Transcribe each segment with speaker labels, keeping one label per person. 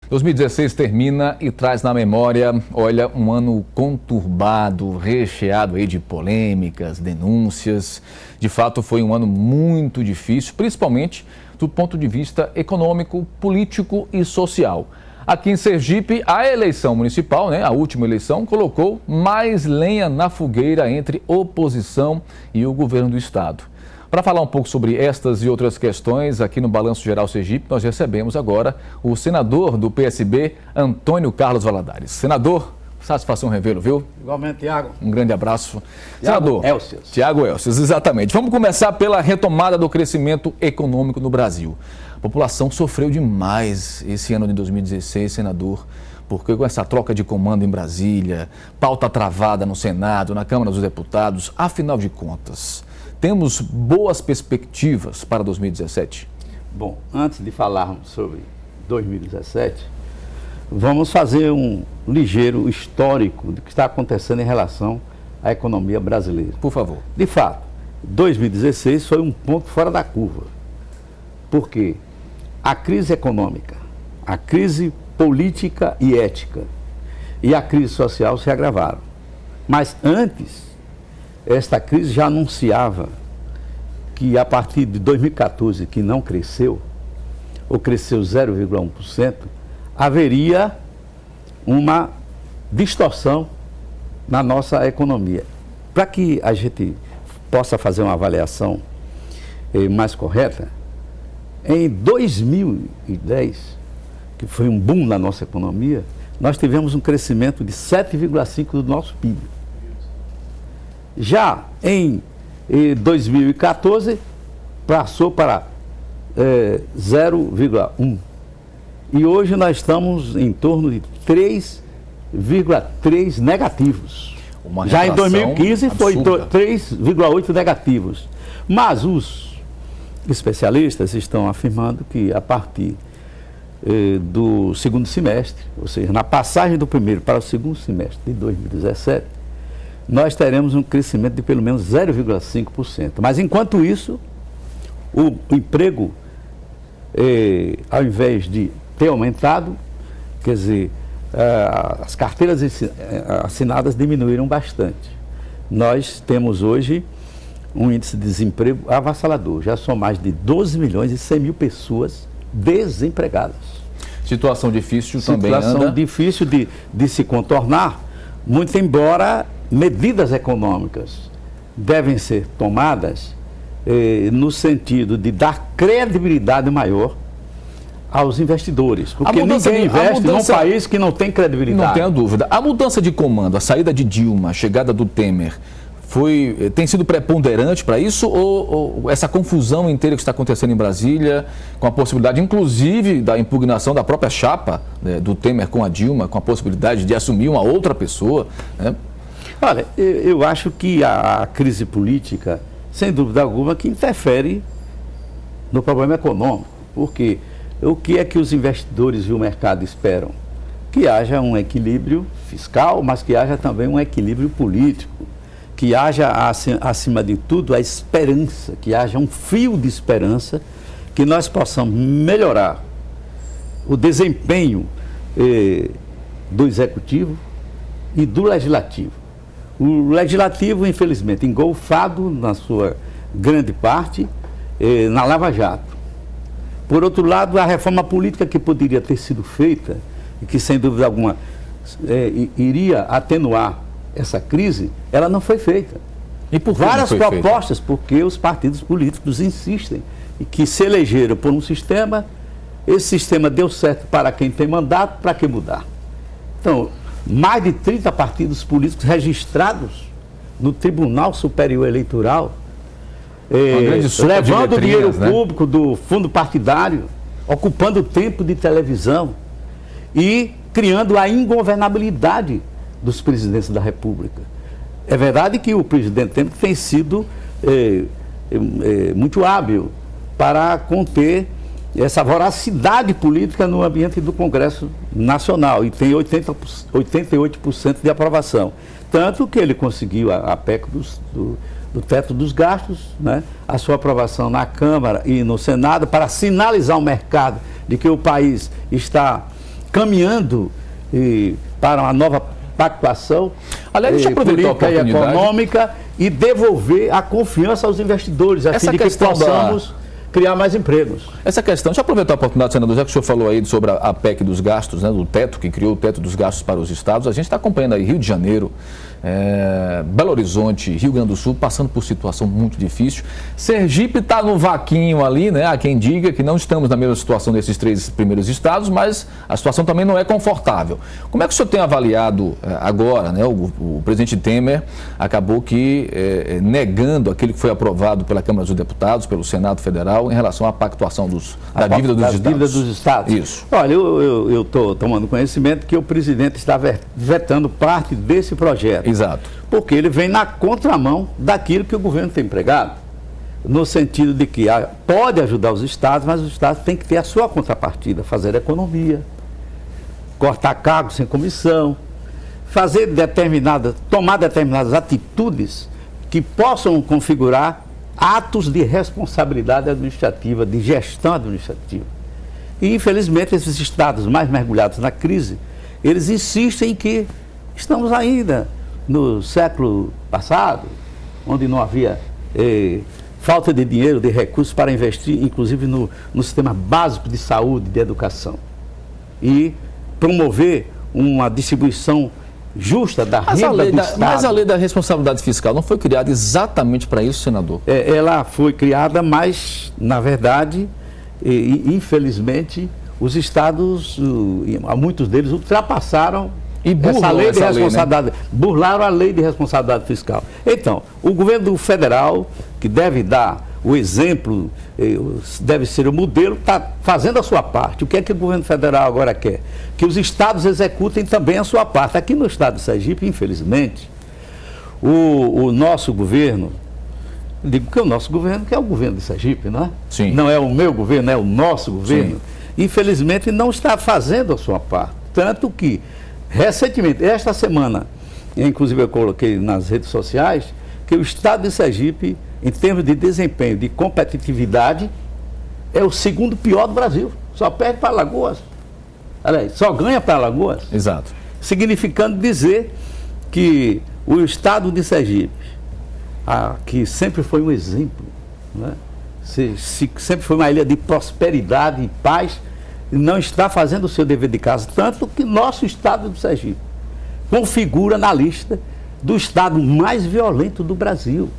Speaker 1: 2016 termina e traz na memória, olha, um ano conturbado, recheado aí de polêmicas, denúncias. De fato, foi um ano muito difícil, principalmente do ponto de vista econômico, político e social. Aqui em Sergipe, a eleição municipal, a última eleição, colocou mais lenha na fogueira entre oposição e o governo do estado. Para falar um pouco sobre estas e outras questões, aqui no Balanço Geral Sergipe, nós recebemos agora o senador do PSB, Antônio Carlos Valadares. Senador, satisfação revê-lo, viu?
Speaker 2: Igualmente, Tiago.
Speaker 1: Um grande abraço.
Speaker 2: Senador Elcias.
Speaker 1: Tiago Elcias, exatamente. Vamos começar pela retomada do crescimento econômico no Brasil. A população sofreu demais esse ano de 2016, senador, porque com essa troca de comando em Brasília, pauta travada no Senado, na Câmara dos Deputados, afinal de contas, temos boas perspectivas para 2017?
Speaker 2: Bom, antes de falarmos sobre 2017, vamos fazer um ligeiro histórico do que está acontecendo em relação à economia brasileira.
Speaker 1: Por favor.
Speaker 2: De fato, 2016 foi um ponto fora da curva, porque a crise econômica, a crise política e ética e a crise social se agravaram. Mas antes, esta crise já anunciava que a partir de 2014, que não cresceu, ou cresceu 0,1%, haveria uma distorção na nossa economia. Para que a gente possa fazer uma avaliação mais correta, em 2010, que foi um boom na nossa economia, nós tivemos um crescimento de 7,5% do nosso PIB. Já em 2014, passou para 0,1%. E hoje nós estamos em torno de 3,3% negativos. Já em 2015 absurda. Foi 3,8% negativos. Mas os especialistas estão afirmando que a partir do segundo semestre, ou seja, na passagem do primeiro para o segundo semestre de 2017, nós teremos um crescimento de pelo menos 0,5%. Mas, enquanto isso, o emprego, ao invés de ter aumentado, quer dizer, as carteiras assinadas diminuíram bastante. Nós temos hoje um índice de desemprego avassalador. Já são mais de 12 milhões e 100 mil pessoas desempregadas.
Speaker 1: Situação difícil também anda.
Speaker 2: Situação difícil de se contornar, muito embora medidas econômicas devem ser tomadas no sentido de dar credibilidade maior aos investidores, porque ninguém investe num país que não tem credibilidade.
Speaker 1: Não tenho dúvida. A mudança de comando, a saída de Dilma, a chegada do Temer, tem sido preponderante para isso ou essa confusão inteira que está acontecendo em Brasília, com a possibilidade, inclusive, da impugnação da própria chapa do Temer com a Dilma, com a possibilidade de assumir uma outra pessoa, né?
Speaker 2: Olha, eu acho que a crise política, sem dúvida alguma, que interfere no problema econômico, porque o que é que os investidores e o mercado esperam? Que haja um equilíbrio fiscal, mas que haja também um equilíbrio político, que haja, acima de tudo, a esperança, que haja um fio de esperança, que nós possamos melhorar o desempenho do executivo e do legislativo. O legislativo, infelizmente, engolfado na sua grande parte na Lava Jato. Por outro lado, a reforma política que poderia ter sido feita e que, sem dúvida alguma, iria atenuar essa crise, ela não foi feita.
Speaker 1: E por que
Speaker 2: várias
Speaker 1: não foi
Speaker 2: propostas,
Speaker 1: feita?
Speaker 2: Porque os partidos políticos insistem e que se elegeram por um sistema, esse sistema deu certo para quem tem mandato, para que mudar? Então, mais de 30 partidos políticos registrados no Tribunal Superior Eleitoral, levando o dinheiro público do fundo partidário, ocupando o tempo de televisão e criando a ingovernabilidade dos presidentes da República. É verdade que o presidente Temer tem sido muito hábil para conter essa voracidade política no ambiente do Congresso Nacional e tem 88% de aprovação. Tanto que ele conseguiu a PEC do teto dos gastos, né? A sua aprovação na Câmara e no Senado para sinalizar ao mercado de que o país está caminhando para uma nova pactuação política e econômica e devolver a confiança aos investidores, a fim de que possamos criar mais empregos.
Speaker 1: Essa questão, deixa eu aproveitar a oportunidade, senador, já que o senhor falou aí sobre a PEC dos gastos, né, do teto, que criou o teto dos gastos para os estados, a gente está acompanhando aí Rio de Janeiro, Belo Horizonte, Rio Grande do Sul, passando por situação muito difícil. Sergipe está no vaquinho ali, né? Há quem diga que não estamos na mesma situação desses 3 primeiros estados, mas a situação também não é confortável. Como é que o senhor tem avaliado agora, né? O presidente Temer acabou que negando aquilo que foi aprovado pela Câmara dos Deputados, pelo Senado Federal, em relação à pactuação da dívida dos estados.
Speaker 2: Isso. Olha, eu estou tomando conhecimento que o presidente está vetando parte desse projeto.
Speaker 1: Exato.
Speaker 2: Porque ele vem na contramão daquilo que o governo tem pregado, no sentido de que pode ajudar os estados, mas os estados têm que ter a sua contrapartida, fazer economia, cortar cargos sem comissão, tomar determinadas atitudes que possam configurar atos de responsabilidade administrativa, de gestão administrativa. E, infelizmente, esses estados mais mergulhados na crise, eles insistem em que estamos ainda no século passado, onde não havia falta de dinheiro, de recursos para investir, inclusive no sistema básico de saúde, de educação. E promover uma distribuição justa da renda do Estado.
Speaker 1: Mas a lei da responsabilidade fiscal não foi criada exatamente para isso, senador?
Speaker 2: Ela foi criada, mas, na verdade, infelizmente, os estados, muitos deles, ultrapassaram essa lei de responsabilidade, né? Burlaram a lei de responsabilidade fiscal. Então, o governo federal, que deve dar o exemplo, deve ser o modelo, está fazendo a sua parte. O que é que o governo federal agora quer? Que os estados executem também a sua parte. Aqui no estado de Sergipe, infelizmente, o nosso governo, digo que é o nosso governo, que é o governo de Sergipe, não é?
Speaker 1: Sim.
Speaker 2: Não é o meu governo, é o nosso governo. Sim. Infelizmente, não está fazendo a sua parte. Tanto que, recentemente, esta semana, inclusive eu coloquei nas redes sociais, que o estado de Sergipe, em termos de desempenho, de competitividade, é o segundo pior do Brasil. Só perde para Alagoas. Aliás, só ganha para Alagoas.
Speaker 1: Exato.
Speaker 2: Significando dizer que o estado de Sergipe, que sempre foi um exemplo, né? Sempre foi uma ilha de prosperidade e paz, não está fazendo o seu dever de casa, tanto que nosso estado de Sergipe configura na lista do estado mais violento do Brasil.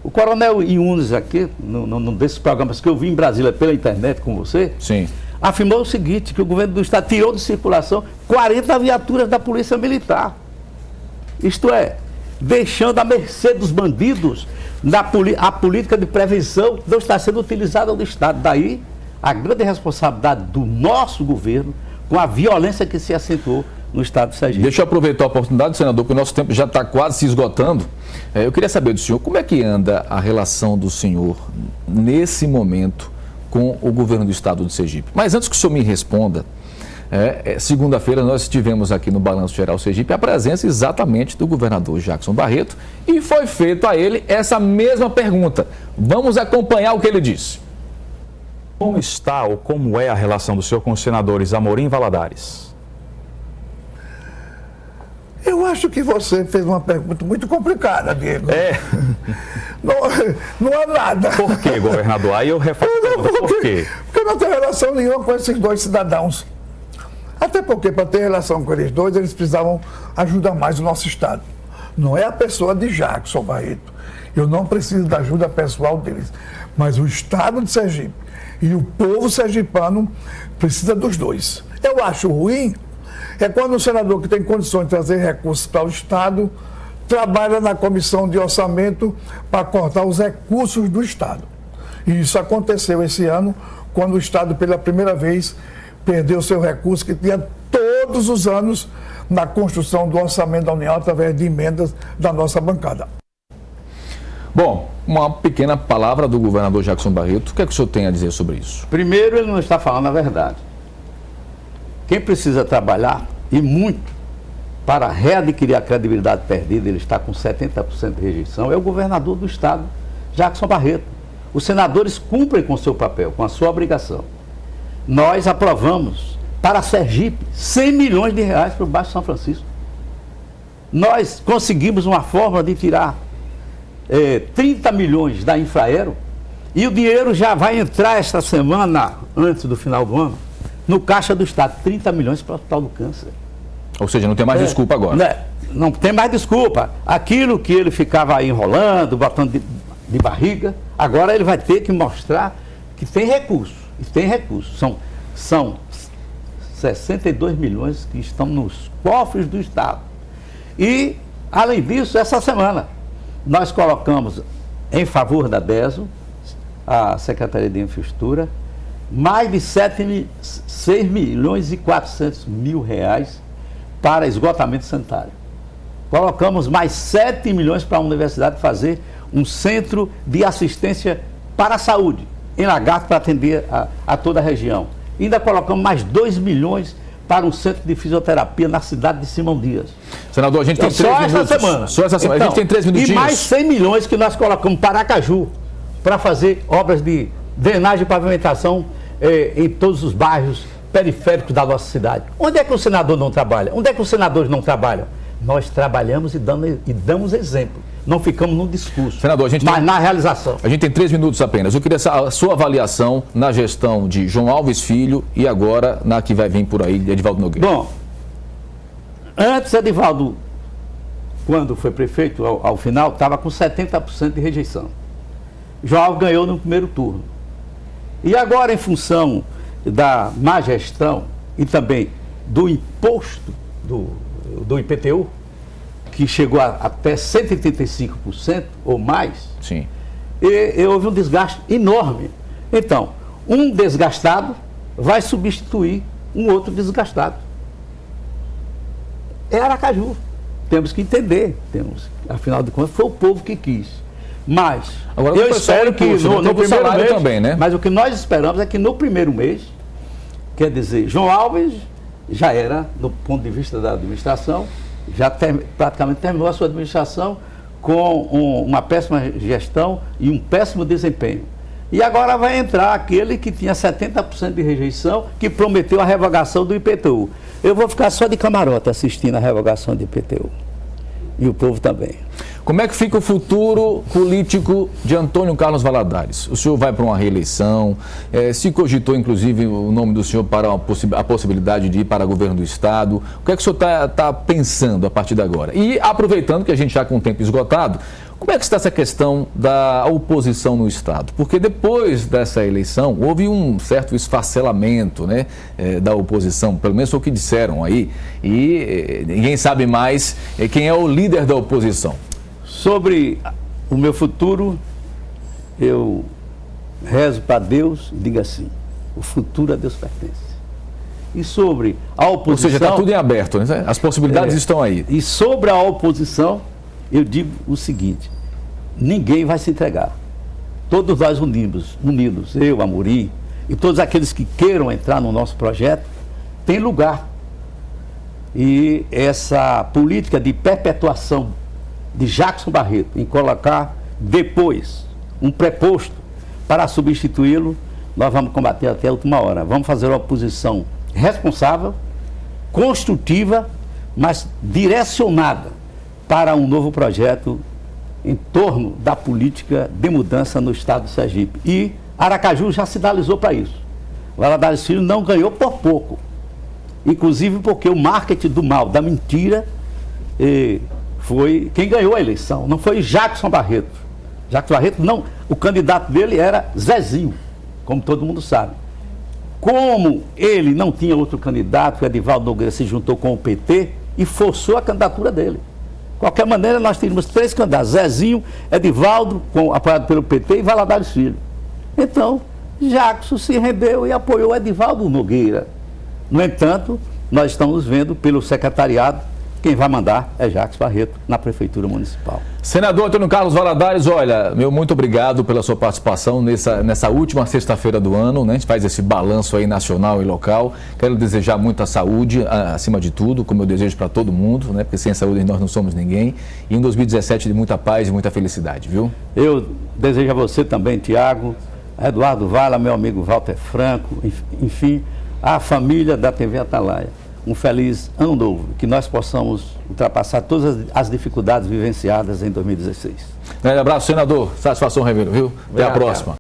Speaker 2: O coronel Yunes aqui, num desses programas que eu vi em Brasília pela internet com você,
Speaker 1: sim,
Speaker 2: afirmou o seguinte, que o governo do estado tirou de circulação 40 viaturas da Polícia Militar. Isto é, deixando à mercê dos bandidos, a política de prevenção não está sendo utilizada no estado. Daí a grande responsabilidade do nosso governo com a violência que se acentuou no estado de Sergipe.
Speaker 1: Deixa eu aproveitar a oportunidade, senador, porque o nosso tempo já está quase se esgotando. Eu queria saber do senhor, como é que anda a relação do senhor nesse momento com o governo do estado de Sergipe? Mas antes que o senhor me responda, segunda-feira nós tivemos aqui no Balanço Geral Sergipe a presença exatamente do governador Jackson Barreto e foi feito a ele essa mesma pergunta. Vamos acompanhar o que ele disse.
Speaker 3: Como está ou como é a relação do senhor com os senadores Amorim e Valadares?
Speaker 4: Eu acho que você fez uma pergunta muito complicada, Diego. Não há nada.
Speaker 3: Por quê, governador? Aí eu reforço. Por quê?
Speaker 4: Porque não tem relação nenhuma com esses dois cidadãos. Até porque, para ter relação com eles dois, eles precisavam ajudar mais o nosso estado. Não é a pessoa de Jackson Barreto. Eu não preciso da ajuda pessoal deles. Mas o estado de Sergipe e o povo sergipano precisa dos dois. Eu acho ruim quando o senador que tem condições de trazer recursos para o estado trabalha na comissão de orçamento para cortar os recursos do estado. E isso aconteceu esse ano, quando o estado pela primeira vez perdeu seu recurso que tinha todos os anos na construção do orçamento da União através de emendas da nossa bancada.
Speaker 1: Bom, uma pequena palavra do governador Jackson Barreto. O que é que o senhor tem a dizer sobre isso?
Speaker 2: Primeiro, ele não está falando a verdade. Quem precisa trabalhar, e muito, para readquirir a credibilidade perdida, ele está com 70% de rejeição, é o governador do estado, Jackson Barreto. Os senadores cumprem com o seu papel, com a sua obrigação. Nós aprovamos para Sergipe, 100 milhões de reais para o Baixo São Francisco. Nós conseguimos uma forma de tirar 30 milhões da Infraero, e o dinheiro já vai entrar esta semana, antes do final do ano, no Caixa do Estado, 30 milhões para o Hospital do Câncer.
Speaker 1: Ou seja, não tem mais desculpa agora.
Speaker 2: Não tem mais desculpa. Aquilo que ele ficava aí enrolando, botando de barriga, agora ele vai ter que mostrar que tem recurso. E tem recurso. São 62 milhões que estão nos cofres do Estado. E, além disso, essa semana, nós colocamos em favor da DESO, a Secretaria de Infraestrutura, mais de 6 milhões e 400 mil reais para esgotamento sanitário. Colocamos mais 7 milhões para a universidade fazer um centro de assistência para a saúde, em Lagarto, para atender a toda a região. E ainda colocamos mais 2 milhões para um centro de fisioterapia na cidade de Simão Dias.
Speaker 1: Senador, a gente tem 3 minutos.
Speaker 2: Só essa semana.
Speaker 1: Só essa semana. A gente tem 3 minutinhos.
Speaker 2: E mais 100 milhões que nós colocamos para Aracaju, para fazer obras de drenagem e pavimentação em todos os bairros periféricos da nossa cidade. Onde é que o senador não trabalha? Onde é que os senadores não trabalham? Nós trabalhamos e damos exemplo. Não ficamos no discurso,
Speaker 1: senador,
Speaker 2: mas na realização.
Speaker 1: A gente tem 3 minutos apenas. Eu queria a sua avaliação na gestão de João Alves Filho e agora na que vai vir por aí, de Edivaldo Nogueira.
Speaker 2: Bom, antes Edivaldo, quando foi prefeito, ao final, estava com 70% de rejeição. João Alves ganhou no primeiro turno. E agora, em função da má gestão e também do imposto do IPTU, que chegou até 185% ou mais,
Speaker 1: sim,
Speaker 2: e houve um desgaste enorme. Então, um desgastado vai substituir um outro desgastado. É Aracaju. Temos que entender. Afinal de contas, foi o povo que quis. Mas
Speaker 1: agora,
Speaker 2: eu espero que no primeiro mês,
Speaker 1: também, né?
Speaker 2: Mas o que nós esperamos é que no primeiro mês, quer dizer, João Alves já era, do ponto de vista da administração, já praticamente terminou a sua administração com uma péssima gestão e um péssimo desempenho. E agora vai entrar aquele que tinha 70% de rejeição, que prometeu a revogação do IPTU. Eu vou ficar só de camarote assistindo a revogação do IPTU. E o povo também.
Speaker 1: Como é que fica o futuro político de Antônio Carlos Valadares? O senhor vai para uma reeleição, se cogitou inclusive o nome do senhor para a possibilidade de ir para o governo do Estado. O que é que o senhor está pensando a partir de agora? E aproveitando que a gente já com o tempo esgotado, como é que está essa questão da oposição no Estado? Porque depois dessa eleição houve um certo esfacelamento, né, da oposição, pelo menos foi o que disseram aí, e ninguém sabe mais quem é o líder da oposição.
Speaker 2: Sobre o meu futuro, eu rezo para Deus e digo assim: o futuro a Deus pertence. E sobre a oposição... Ou
Speaker 1: seja, está tudo em aberto, né? As possibilidades estão aí.
Speaker 2: E sobre a oposição, eu digo o seguinte: ninguém vai se entregar. Todos nós unidos, eu, Amorim, e todos aqueles que queiram entrar no nosso projeto, tem lugar. E essa política de perpetuação de Jackson Barreto em colocar depois um preposto para substituí-lo, nós vamos combater até a última hora. Vamos fazer uma oposição responsável, construtiva, mas direcionada para um novo projeto em torno da política de mudança no estado de Sergipe. E Aracaju já sinalizou para isso. Valadares Filho não ganhou por pouco, inclusive porque o marketing do mal, da mentira, foi quem ganhou a eleição, não foi Jackson Barreto. Jackson Barreto, não, o candidato dele era Zezinho, como todo mundo sabe. Como ele não tinha outro candidato, o Edivaldo Nogueira se juntou com o PT e forçou a candidatura dele. De qualquer maneira, nós tínhamos 3 candidatos: Zezinho, Edivaldo, apoiado pelo PT, e Valadares Filho. Então, Jackson se rendeu e apoiou Edivaldo Nogueira. No entanto, nós estamos vendo pelo secretariado, quem vai mandar é Jackson Barreto na Prefeitura Municipal.
Speaker 1: Senador Antônio Carlos Valadares, olha, muito obrigado pela sua participação nessa última sexta-feira do ano, né? A gente faz esse balanço aí nacional e local. Quero desejar muita saúde, acima de tudo, como eu desejo para todo mundo, né? Porque sem saúde nós não somos ninguém. E em 2017 de muita paz e muita felicidade, viu?
Speaker 2: Eu desejo a você também, Tiago, Eduardo Vala, meu amigo Walter Franco, enfim, à família da TV Atalaia um feliz ano novo, que nós possamos ultrapassar todas as dificuldades vivenciadas em 2016.
Speaker 1: Grande abraço, senador. Satisfação revê-lo, viu? Até a próxima.